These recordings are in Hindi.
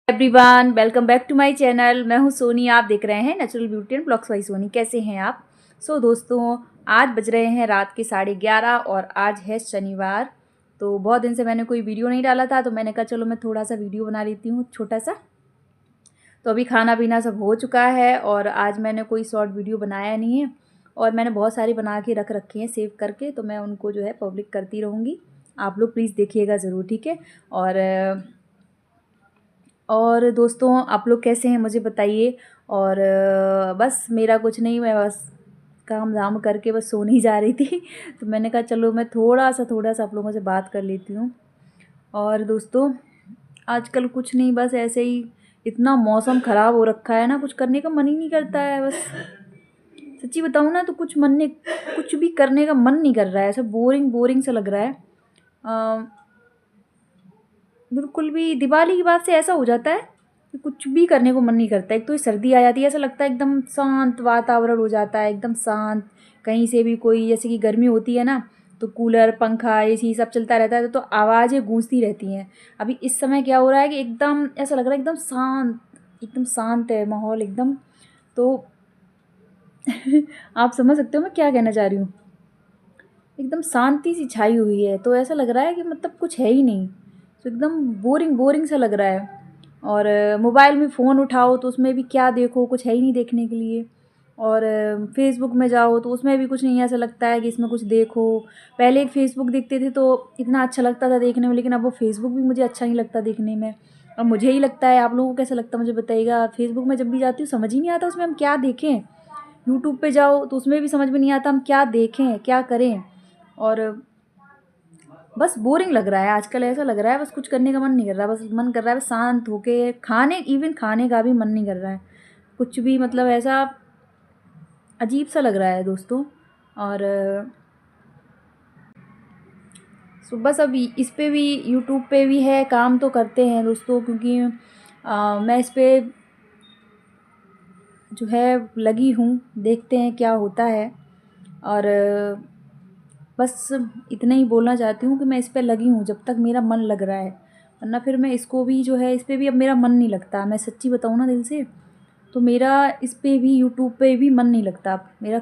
Everyone, welcome back to my channel. मैं हूं सोनी। आप देख रहे हैं natural beauty and blogs by Soni. कैसे हैं आप? दोस्तों, आज बज रहे हैं रात के 11:30 और आज है शनिवार। तो बहुत दिन से मैंने कोई वीडियो नहीं डाला था, तो मैंने कहा चलो मैं थोड़ा सा वीडियो बना लेती हूँ छोटा सा। तो अभी खाना पीना सब हो चुका है और आज मैंने कोई शॉर्ट वीडियो बनाया नहीं है और मैंने बहुत सारी बना के रख रखे हैं सेव करके, तो मैं उनको जो है पब्लिक करती रहूँगी। आप लोग प्लीज़ देखिएगा ज़रूर, ठीक है? और दोस्तों, आप लोग कैसे हैं मुझे बताइए। और बस मेरा कुछ नहीं, मैं बस काम धाम करके बस सोने ही जा रही थी तो मैंने कहा चलो मैं थोड़ा सा आप लोगों से बात कर लेती हूँ। और दोस्तों, आजकल कुछ नहीं, बस ऐसे ही इतना मौसम ख़राब हो रखा है ना, कुछ करने का मन ही नहीं करता है। बस सच्ची बताऊँ ना तो कुछ भी करने का मन नहीं कर रहा है। ऐसा बोरिंग बोरिंग सा लग रहा है। बिल्कुल भी दिवाली के बाद से ऐसा हो जाता है कि कुछ भी करने को मन नहीं करता। एक तो ये सर्दी आ जाती है, ऐसा लगता है एकदम शांत वातावरण हो जाता है, एकदम शांत। कहीं से भी कोई, जैसे कि गर्मी होती है ना, तो कूलर पंखा एसी सब चलता रहता है तो आवाज़ें गूंजती रहती हैं। अभी इस समय क्या हो रहा है कि एकदम ऐसा लग रहा है एकदम शांत है माहौल एकदम। तो आप समझ सकते हो मैं क्या कहना चाह रही हूँ। एकदम शांति सी छाई हुई है, तो ऐसा लग रहा है कि मतलब कुछ है ही नहीं। तो एकदम बोरिंग बोरिंग सा लग रहा है। और मोबाइल में फ़ोन उठाओ तो उसमें भी क्या देखो, कुछ है ही नहीं देखने के लिए। और फेसबुक में जाओ तो उसमें भी कुछ नहीं, ऐसा लगता है कि इसमें कुछ देखो। पहले एक फ़ेसबुक देखते थे तो इतना अच्छा लगता था देखने में, लेकिन अब वो फ़ेसबुक भी मुझे अच्छा नहीं लगता देखने में। अब मुझे ही लगता है, आप लोगों को कैसा लगता है मुझे बताइएगा। फ़ेसबुक में जब भी जाती हूँ समझ ही नहीं आता उसमें हम क्या देखें। यूट्यूब पे जाओ तो उसमें भी समझ में नहीं आता हम क्या देखें क्या करें। और बस बोरिंग लग रहा है आजकल। ऐसा लग रहा है बस कुछ करने का मन नहीं कर रहा, बस मन कर रहा है बस शांत होके खाने का भी मन नहीं कर रहा है कुछ भी। मतलब ऐसा अजीब सा लग रहा है दोस्तों। और बस अभी इस पे भी, यूट्यूब पे भी है, काम तो करते हैं दोस्तों, क्योंकि मैं इस पे जो है लगी हूँ। देखते हैं क्या होता है। और बस इतना ही बोलना चाहती हूँ कि मैं इस पे लगी हूँ जब तक मेरा मन लग रहा है, वरना फिर मैं इसको भी जो है, इस पे भी अब मेरा मन नहीं लगता। मैं सच्ची बताऊँ ना दिल से, तो मेरा इस पे भी, यूट्यूब पे भी मन नहीं लगता अब मेरा।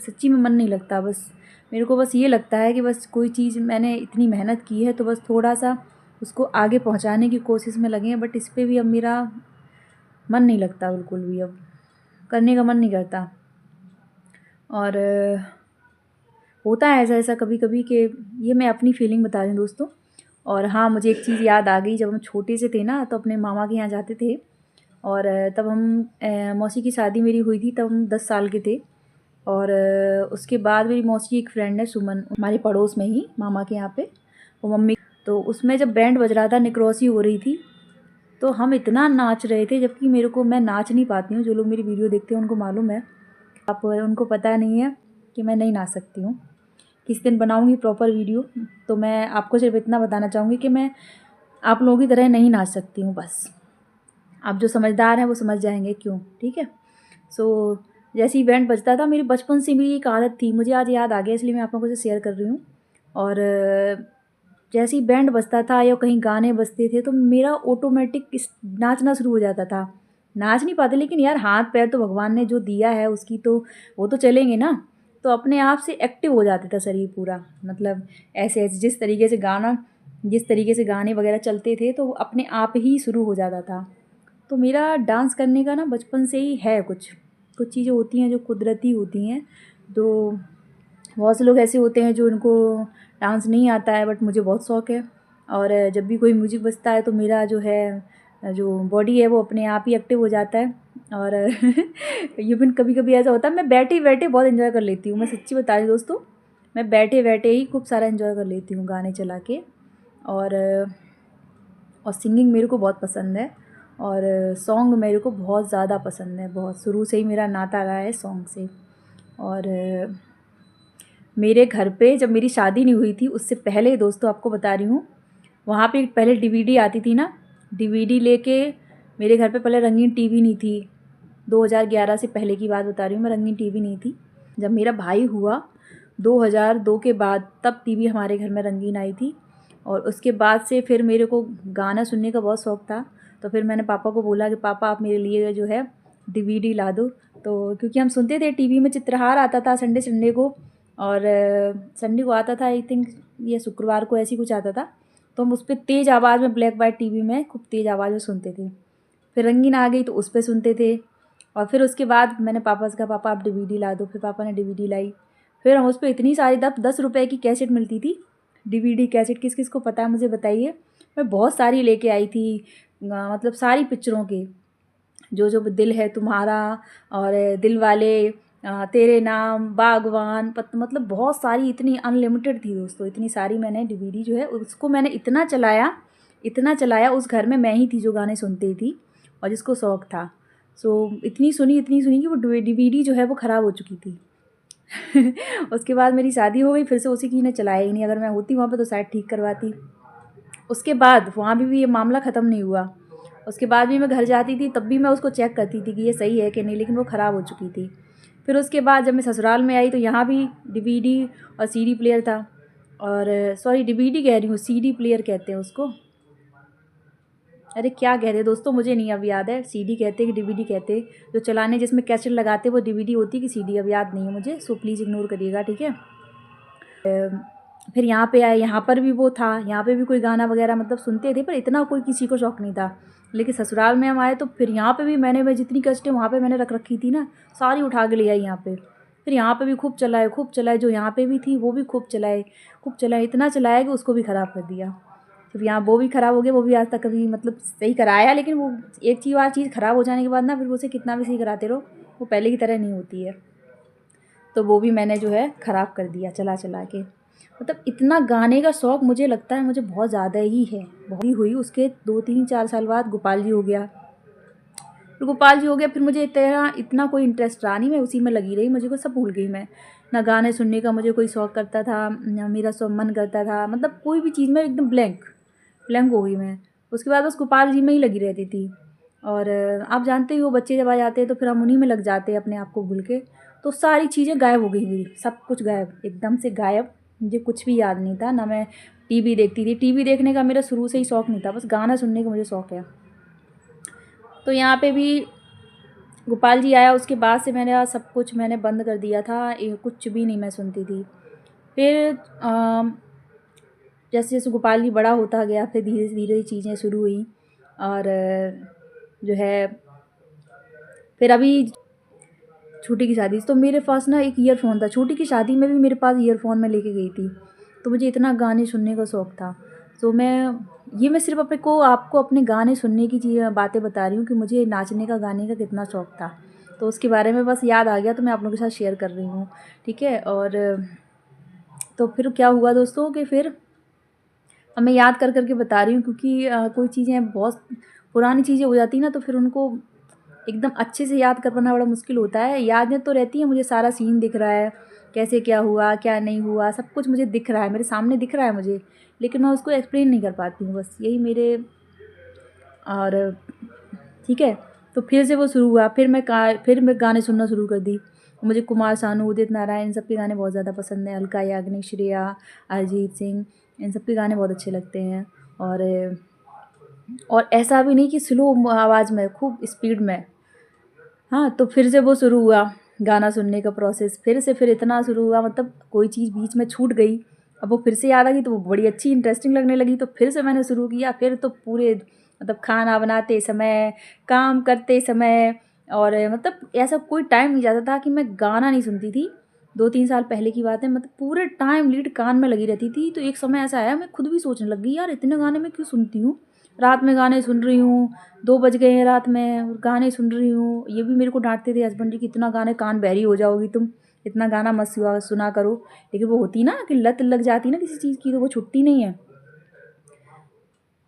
सच्ची में मन नहीं लगता। बस मेरे को बस ये लगता है कि बस कोई चीज़ मैंने इतनी मेहनत की है तो बस थोड़ा सा उसको आगे पहुंचाने की कोशिश में लगे हैं। बट इस पे भी अब मेरा मन नहीं लगता बिल्कुल भी, अब करने का मन नहीं करता। और होता है ऐसा ऐसा कभी कभी कि, ये मैं अपनी फीलिंग बता रही हूँ दोस्तों। और हाँ, मुझे एक चीज़ याद आ गई। जब हम छोटे से थे ना तो अपने मामा के यहाँ जाते थे। और तब हम मौसी की शादी मेरी हुई थी, तब हम 10 साल के थे। और उसके बाद मेरी मौसी की एक फ्रेंड है सुमन, हमारे पड़ोस में ही मामा के यहाँ पे, वो मम्मी। तो उसमें जब बैंड बज रहा था, निकरोसी हो रही थी, तो हम इतना नाच रहे थे। जबकि मैं नाच नहीं पाती हूँ, जो लोग मेरी वीडियो देखते हैं उनको मालूम है, आप उनको पता नहीं है कि मैं नहीं नाच सकती हूँ। किस दिन बनाऊँगी प्रॉपर वीडियो, तो मैं आपको सिर्फ इतना बताना चाहूँगी कि मैं आप लोगों की तरह नहीं नाच सकती हूँ। बस आप जो समझदार हैं वो समझ जाएंगे क्यों, ठीक है? जैसे ही बैंड बजता था, मेरी बचपन से मेरी एक आदत थी, मुझे आज याद आ गया इसलिए मैं आप लोगों से शेयर कर रही हूँ। और जैसे ही बैंड बजता था या कहीं गाने बजते थे तो मेरा ऑटोमेटिक नाचना शुरू हो जाता था। नाच नहीं पाते, लेकिन यार हाथ पैर तो भगवान ने जो दिया है उसकी तो वो तो चलेंगे ना। तो अपने आप से एक्टिव हो जाता था शरीर पूरा। मतलब ऐसे ऐसे जिस तरीके से गाने वगैरह चलते थे तो वो अपने आप ही शुरू हो जाता था। तो मेरा डांस करने का ना बचपन से ही है। कुछ कुछ चीज़ें होती हैं जो कुदरती होती हैं। तो बहुत से लोग ऐसे होते हैं जो उनको डांस नहीं आता है, बट मुझे बहुत शौक़ है। और जब भी कोई म्यूज़िक बजता है तो मेरा जो है, जो बॉडी है वो अपने आप ही एक्टिव हो जाता है। और इवन कभी कभी ऐसा होता है मैं बैठे बैठे बहुत इन्जॉय कर लेती हूँ। मैं सच्ची बता रही हूँ दोस्तों, मैं बैठे बैठे ही खूब सारा इन्जॉय कर लेती हूँ गाने चला के। और सिंगिंग मेरे को बहुत पसंद है। और सॉन्ग मेरे को बहुत ज़्यादा पसंद है, बहुत शुरू से ही मेरा नाता रहा है सॉन्ग से। और मेरे घर पे जब मेरी शादी नहीं हुई थी उससे पहले दोस्तों, आपको बता रही हूँ, वहाँ पे पहले डीवीडी आती थी ना, डीवीडी लेके मेरे घर पे पहले रंगीन टीवी नहीं थी। 2011 से पहले की बात बता रही हूँ मैं, रंगीन टीवी नहीं थी। जब मेरा भाई हुआ 2002 के बाद, तब टीवी हमारे घर में रंगीन आई थी। और उसके बाद से फिर मेरे को गाना सुनने का बहुत शौक़ था। तो फिर मैंने पापा को बोला कि पापा आप मेरे लिए जो है डीवीडी ला दो। तो क्योंकि हम सुनते थे टीवी में चित्रहार आता था संडे संडे को, और संडे को आता था आई थिंक, ये शुक्रवार को ऐसी कुछ आता था। तो हम उस पर तेज़ आवाज़ में ब्लैक वाइट टीवी में खूब तेज़ आवाज़ में सुनते थे। फिर रंगीन आ गई तो उस पर सुनते थे। और फिर उसके बाद मैंने पापा से कहा पापा आप डीवीडी ला दो, फिर पापा ने डीवीडी लाई। फिर हम उस पर इतनी सारी 10 रुपए की कैसेट मिलती थी, डीवीडी कैसेट, किस किस को पता है मुझे बताइए। मैं बहुत सारी लेके आई थी, मतलब सारी पिक्चरों के, जो जो दिल है तुम्हारा और दिल वाले, तेरे नाम, बागवान, मतलब बहुत सारी, इतनी अनलिमिटेड थी दोस्तों, इतनी सारी मैंने डीवीडी जो है उसको मैंने इतना चलाया। उस घर में मैं ही थी जो गाने सुनती थी और जिसको शौक़ था। सो इतनी सुनी कि वो डीवीडी जो है वो ख़राब हो चुकी थी। उसके बाद मेरी शादी हो गई, फिर से उसी की ने चलाया ही नहीं। अगर मैं होती वहाँ पे तो शायद ठीक करवाती। उसके बाद वहाँ भी ये मामला ख़त्म नहीं हुआ। उसके बाद भी मैं घर जाती थी तब भी मैं उसको चेक करती थी कि ये सही है कि नहीं, लेकिन वो ख़राब हो चुकी थी। फिर उसके बाद जब मैं ससुराल में आई तो यहाँ भी डीवीडी और सीडी प्लेयर था, और सॉरी डीवीडी कह रही हूँ, सीडी प्लेयर कहते हैं उसको। अरे क्या कहते हैं दोस्तों, मुझे नहीं अब याद है, सीडी कहते हैं कि डीवीडी कहते हैं, जो चलाने जिसमें कैसेट लगाते वो डीवीडी होती कि सीडी, अब याद नहीं है मुझे, सो प्लीज़ इग्नोर करिएगा, ठीक है। फिर यहाँ पे आए, यहाँ पर भी वो था, यहाँ पे भी कोई गाना वगैरह मतलब सुनते थे, पर इतना कोई किसी को शौक़ नहीं था। लेकिन ससुराल में हम आए तो फिर यहाँ पे भी मैं जितनी कैसेटें वहाँ पे मैंने रख रखी थी ना, सारी उठा के ले आई यहाँ पे। फिर यहाँ पे भी खूब चलाए, जो यहाँ पे भी थी वो भी खूब चलाए, इतना चलाया कि उसको भी ख़राब कर दिया। फिर यहाँ वो भी ख़राब हो गया, वो भी आज तक कभी मतलब सही कराया, लेकिन वो एक चीज़ ख़राब हो जाने के बाद ना फिर उसे कितना भी सही कराते रहो वो पहले की तरह नहीं होती है। तो वो भी मैंने जो है ख़राब कर दिया चला के। मतलब इतना गाने का शौक़ मुझे लगता है मुझे बहुत ज़्यादा ही है। बहुत ही हुई, उसके 2-3-4 साल बाद गोपाल जी हो गया। फिर मुझे इतना कोई इंटरेस्ट रहा नहीं, मैं उसी में लगी रही, मुझे को सब भूल गई मैं। ना गाने सुनने का मुझे कोई शौक़ करता था, ना मेरा सब मन करता था, मतलब कोई भी चीज़ में एकदम ब्लैंक हो गई मैं। उसके बाद बस गोपाल जी में ही लगी रहती थी। और आप जानते ही हो बच्चे जब आ जाते हैं तो फिर हम उन्हीं में लग जाते हैं अपने आप को भूल के। तो सारी चीज़ें गायब हो गई मेरी, सब कुछ गायब, एकदम से गायब। मुझे कुछ भी याद नहीं था, ना मैं टीवी देखती थी, टीवी देखने का मेरा शुरू से ही शौक़ नहीं था, बस गाना सुनने का मुझे शौक़ है। तो यहाँ पे भी गोपाल जी आया, उसके बाद से मैंने सब कुछ मैंने बंद कर दिया था, कुछ भी नहीं मैं सुनती थी। फिर जैसे जैसे गोपाल जी बड़ा होता गया फिर धीरे धीरे चीज़ें शुरू हुई। और जो है फिर अभी छोटी की शादी, तो मेरे पास ना एक ईयरफोन था, छोटी की शादी में भी मेरे पास ईयरफोन मैं लेके गई थी। तो मुझे इतना गाने सुनने का शौक़ था। तो मैं सिर्फ आपको अपने गाने सुनने की बातें बता रही हूँ कि मुझे नाचने का, गाने का कितना शौक़ था। तो उसके बारे में बस याद आ गया तो मैं आप लोगों के साथ शेयर कर रही हूँ, ठीक है। और तो फिर क्या हुआ दोस्तों कि फिर अब मैं याद कर के बता रही हूँ, क्योंकि कोई चीज़ें बहुत पुरानी चीज़ें हो जाती हैं ना तो फिर उनको एकदम अच्छे से याद कर पाना बड़ा मुश्किल होता है। यादें तो रहती हैं, मुझे सारा सीन दिख रहा है, कैसे क्या हुआ क्या नहीं हुआ सब कुछ मुझे दिख रहा है, मेरे सामने दिख रहा है मुझे, लेकिन मैं उसको एक्सप्लेन नहीं कर पाती हूँ, बस यही मेरे। और ठीक है, तो फिर से वो शुरू हुआ, फिर मैं गाने सुनना शुरू कर दी। मुझे कुमार सानू, उदित नारायण, इन सब के गाने बहुत ज़्यादा पसंद हैं, अलका याग्निक, श्रेया, अरिजीत सिंह, इन सब के गाने बहुत अच्छे लगते हैं। और ऐसा भी नहीं कि स्लो आवाज़ में, खूब स्पीड में। हाँ, तो फिर से वो शुरू हुआ गाना सुनने का प्रोसेस, फिर इतना शुरू हुआ, मतलब कोई चीज़ बीच में छूट गई, अब वो फिर से याद आ गई तो वो बड़ी अच्छी इंटरेस्टिंग लगने लगी, तो फिर से मैंने शुरू किया। फिर तो पूरे मतलब खाना बनाते समय, काम करते समय, और मतलब ऐसा कोई टाइम नहीं जाता था कि मैं गाना नहीं सुनती थी। 2-3 साल पहले की बात है, मतलब पूरे टाइम लीड कान में लगी रहती थी। तो एक समय ऐसा आया मैं खुद भी सोचने लग गई, यार इतने गाने मैं क्यों सुनती हूँ, रात में गाने सुन रही हूँ, 2 बज गए हैं रात में और गाने सुन रही हूँ। ये भी मेरे को डांटते थे हस्बैंड जी कि इतना गाने, कान बहरी हो जाओगी तुम, इतना गाना मत सुना करो। लेकिन वो होती ना कि लत लग जाती ना किसी चीज़ की तो वो छुट्टी नहीं है।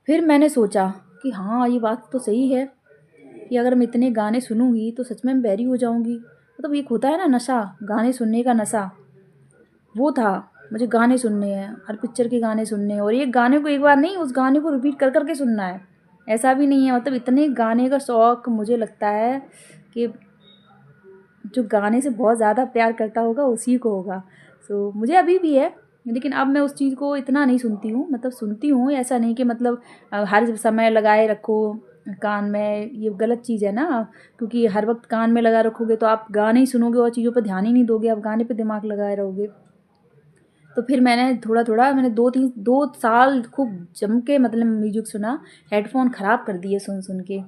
फिर मैंने सोचा कि हाँ ये बात तो सही है कि अगर मैं इतने गाने सुनूंगी तो सच में मैं बहरी हो जाऊंगी। मतलब एक होता है ना नशा, गाने सुनने का नशा, वो था। मुझे गाने सुनने हैं, हर पिक्चर के गाने सुनने हैं, और एक गाने को एक बार नहीं, उस गाने को रिपीट कर के सुनना है, ऐसा भी नहीं है। मतलब इतने गाने का शौक़ मुझे लगता है कि जो गाने से बहुत ज़्यादा प्यार करता होगा उसी को होगा। सो मुझे अभी भी है, लेकिन अब मैं उस चीज़ को इतना नहीं सुनती हूँ। मतलब सुनती हूँ, ऐसा नहीं कि मतलब हर समय लगाए रखो, कान में, ये गलत चीज़ है ना, क्योंकि हर वक्त कान में लगा रखोगे तो आप गाने ही सुनोगे और चीज़ों पर ध्यान ही नहीं दोगे, आप गाने पे दिमाग लगाए रहोगे। तो फिर मैंने थोड़ा थोड़ा, मैंने 2 साल खूब जम के मतलब म्यूजिक सुना। हेडफोन ख़राब कर दिए सुन सुन के,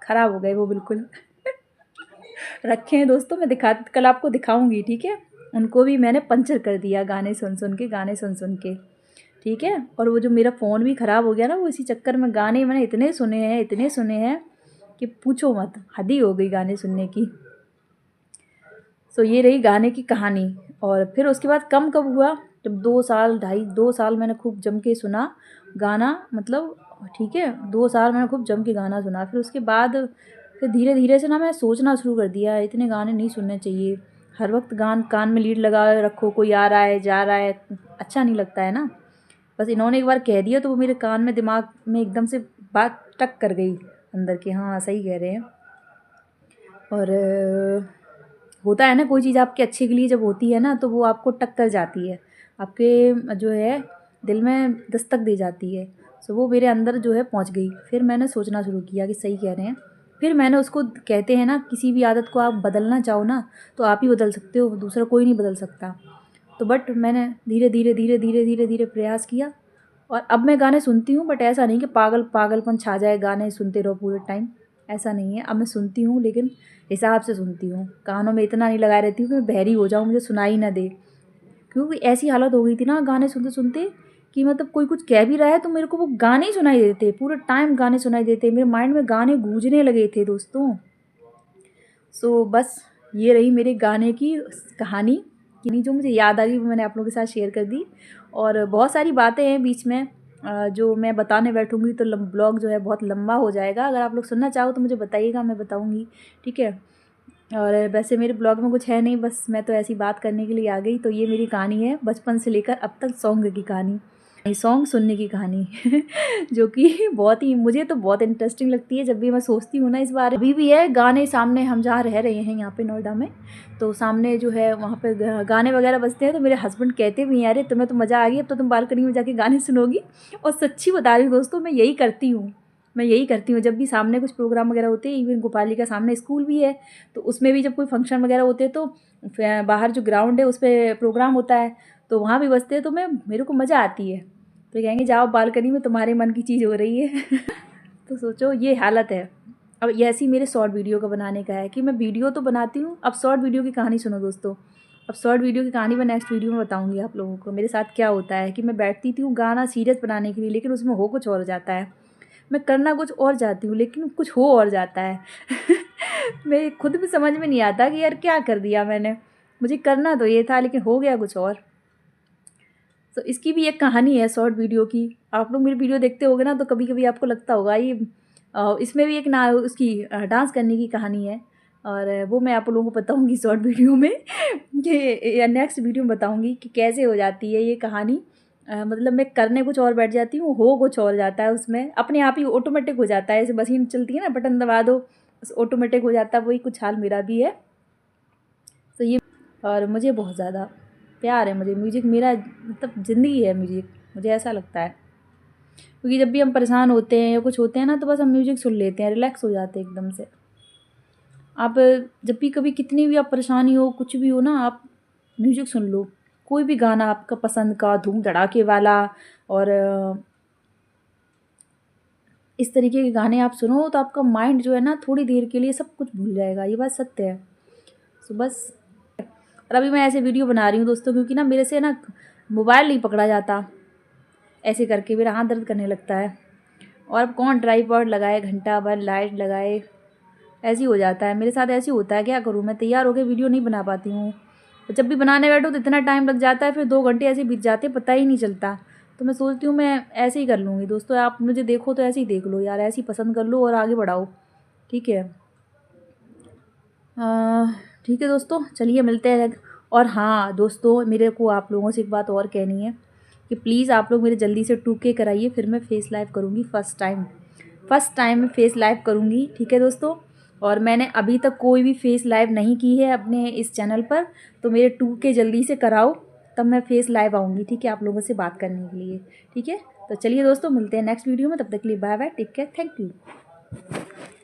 ख़राब हो गए वो बिल्कुल। रखे हैं दोस्तों, मैं कल आपको दिखाऊंगी, ठीक है। उनको भी मैंने पंचर कर दिया गाने सुन सुन के, गाने सुन सुन के, ठीक है। और वो जो मेरा फ़ोन भी ख़राब हो गया ना, वो इसी चक्कर में, गाने मैंने इतने सुने हैं, इतने सुने हैं कि पूछो मत, हद ही हो गई गाने सुनने की। सो ये रही गाने की कहानी। और फिर उसके बाद कम कब हुआ, जब 2 साल मैंने खूब जम के सुना गाना, मतलब ठीक है, 2 साल मैंने खूब जम के गाना सुना। फिर उसके बाद फिर धीरे धीरे से ना मैं सोचना शुरू कर दिया, इतने गाने नहीं सुनने चाहिए, हर वक्त कान में लीड लगा रखो, कोई आ रहा है जा रहा है, अच्छा नहीं लगता है ना। बस इन्होंने एक बार कह दिया तो वो मेरे कान में, दिमाग में एकदम से बात टक कर गई अंदर की, हाँ सही कह रहे हैं। और होता है ना, कोई चीज़ आपके अच्छे के लिए जब होती है ना, तो वो आपको टक कर जाती है, आपके जो है दिल में दस्तक दे जाती है। सो वो मेरे अंदर जो है पहुंच गई। फिर मैंने सोचना शुरू किया कि सही कह रहे हैं। फिर मैंने उसको, कहते हैं ना, किसी भी आदत को आप बदलना चाहो ना तो आप ही बदल सकते हो, दूसरा कोई नहीं बदल सकता। तो बट मैंने धीरे धीरे धीरे धीरे धीरे धीरे प्रयास किया, और अब मैं गाने सुनती हूँ, बट ऐसा नहीं कि पागलपन छा जाए, गाने सुनते रहो पूरे टाइम, ऐसा नहीं है। अब मैं सुनती हूँ, लेकिन हिसाब से सुनती हूँ, कानों में इतना नहीं लगाए रहती हूँ कि मैं बहरी हो जाऊँ, मुझे सुनाई ना दे। क्योंकि ऐसी हालत हो गई थी ना गाने सुनते सुनते, कि मतलब कोई कुछ कह भी रहा है तो मेरे को वो गाने ही सुनाई देते, पूरे टाइम गाने सुनाई देते, मेरे माइंड में गाने गूंजने लगे थे दोस्तों। सो बस ये रही मेरे गाने की कहानी, कि जो मुझे याद आ गई वो मैंने आप लोगों के साथ शेयर कर दी। और बहुत सारी बातें हैं बीच में, जो मैं बताने बैठूंगी तो ब्लॉग जो है बहुत लंबा हो जाएगा। अगर आप लोग सुनना चाहो तो मुझे बताइएगा, मैं बताऊंगी, ठीक है। और वैसे मेरे ब्लॉग में कुछ है नहीं, बस मैं तो ऐसी बात करने के लिए आ गई। तो ये मेरी कहानी है बचपन से लेकर अब तक सॉन्ग की कहानी, सॉन्ग सुनने की कहानी। जो कि बहुत ही, मुझे तो बहुत इंटरेस्टिंग लगती है जब भी मैं सोचती हूँ ना इस बारे। अभी भी है गाने सामने, हम जहाँ रह रहे हैं यहाँ पे नोएडा में, तो सामने जो है वहाँ पे गाने वगैरह बजते हैं, तो मेरे हस्बैंड कहते भी हैं, अरे तुम्हें तो मज़ा आ गई, अब तो तुम बालकनी में जाके गाने सुनोगी। और सच्ची बता रही हूँ दोस्तों, मैं यही करती हूँ, जब भी सामने कुछ प्रोग्राम वगैरह होते हैं। इवन गोपाली का सामने स्कूल भी है, तो उसमें भी जब कोई फंक्शन वगैरह होते हैं तो बाहर जो ग्राउंड है उस पर प्रोग्राम होता है, तो वहाँ भी बजते हैं, तो मेरे को मज़ा आती है। तो कहेंगे जाओ बालकनी में, तुम्हारे मन की चीज़ हो रही है। तो सोचो ये हालत है। अब ये ऐसी मेरे शॉर्ट वीडियो का बनाने का है कि मैं वीडियो तो बनाती हूँ, अब शॉर्ट वीडियो की कहानी सुनो दोस्तों। अब शॉर्ट वीडियो की कहानी मैं नेक्स्ट वीडियो में बताऊँगी आप लोगों को, मेरे साथ क्या होता है कि मैं बैठती थी गाना सीरियस बनाने के लिए, लेकिन उसमें हो कुछ और जाता है, मैं करना कुछ और चाहती हूँ लेकिन कुछ हो और जाता है। मैं खुद भी समझ में नहीं आता कि यार क्या कर दिया मैंने, मुझे करना तो ये था लेकिन हो गया कुछ और। तो इसकी भी एक कहानी है शॉर्ट वीडियो की। आप लोग मेरी वीडियो देखते होगे ना, तो कभी कभी आपको लगता होगा ये इसमें भी एक ना उसकी डांस करने की कहानी है, और वो मैं आप लोगों को बताऊंगी शॉर्ट वीडियो में। ये नेक्स्ट वीडियो में बताऊंगी कि कैसे हो जाती है ये कहानी। मतलब मैं करने कुछ और बैठ जाती हूँ, हो कुछ और जाता है, उसमें अपने आप ही ऑटोमेटिक हो जाता है, जैसे मशीन चलती है ना, बटन दबा दो बस ऑटोमेटिक हो जाता है, वही कुछ हाल मेरा भी है। तो ये, और मुझे बहुत ज़्यादा प्यार है, मुझे म्यूज़िक, मेरा मतलब ज़िंदगी है म्यूज़िक, मुझे ऐसा लगता है। क्योंकि जब भी हम परेशान होते हैं या कुछ होते हैं ना, तो बस हम म्यूज़िक सुन लेते हैं, रिलैक्स हो जाते हैं एकदम से। आप जब भी कभी कितनी भी आप परेशानी हो, कुछ भी हो ना, आप म्यूज़िक सुन लो, कोई भी गाना आपका पसंद का, धूम धड़ाके वाला, और इस तरीके के गाने आप सुनो तो आपका माइंड जो है ना थोड़ी देर के लिए सब कुछ भूल जाएगा, ये बात सत्य है। सो बस, और अभी मैं ऐसे वीडियो बना रही हूँ दोस्तों, क्योंकि ना मेरे से ना मोबाइल नहीं पकड़ा जाता, ऐसे करके मेरा हाथ दर्द करने लगता है। और अब कौन ट्राइपॉड लगाए, घंटा भर लाइट लगाए, ऐसे ही हो जाता है मेरे साथ, ऐसे ही होता है, क्या करूँ मैं, तैयार होकर वीडियो नहीं बना पाती हूँ। तो जब भी बनाने बैठो तो इतना टाइम लग जाता है, फिर 2 घंटे ऐसे बीत जाते पता ही नहीं चलता। तो मैं सोचती हूँ मैं ऐसे ही कर लूँगी दोस्तों, आप मुझे देखो तो ऐसे ही देख लो यार, ऐसे ही पसंद कर लो और आगे बढ़ाओ, ठीक है। ठीक है दोस्तों, चलिए मिलते हैं। और हाँ दोस्तों, मेरे को आप लोगों से एक बात और कहनी है कि प्लीज़ आप लोग मेरे जल्दी से 2K कराइए, फिर मैं फेस लाइव करूँगी फर्स्ट टाइम मैं फेस लाइव करूँगी, ठीक है दोस्तों। और मैंने अभी तक कोई भी फेस लाइव नहीं की है अपने इस चैनल पर, तो मेरे 2K जल्दी से कराओ, तब मैं फेस लाइव आऊँगी, ठीक है, आप लोगों से बात करने के लिए, ठीक है। तो चलिए दोस्तों, मिलते हैं नेक्स्ट वीडियो में, तब तक के लिए bye bye, take care, thank you.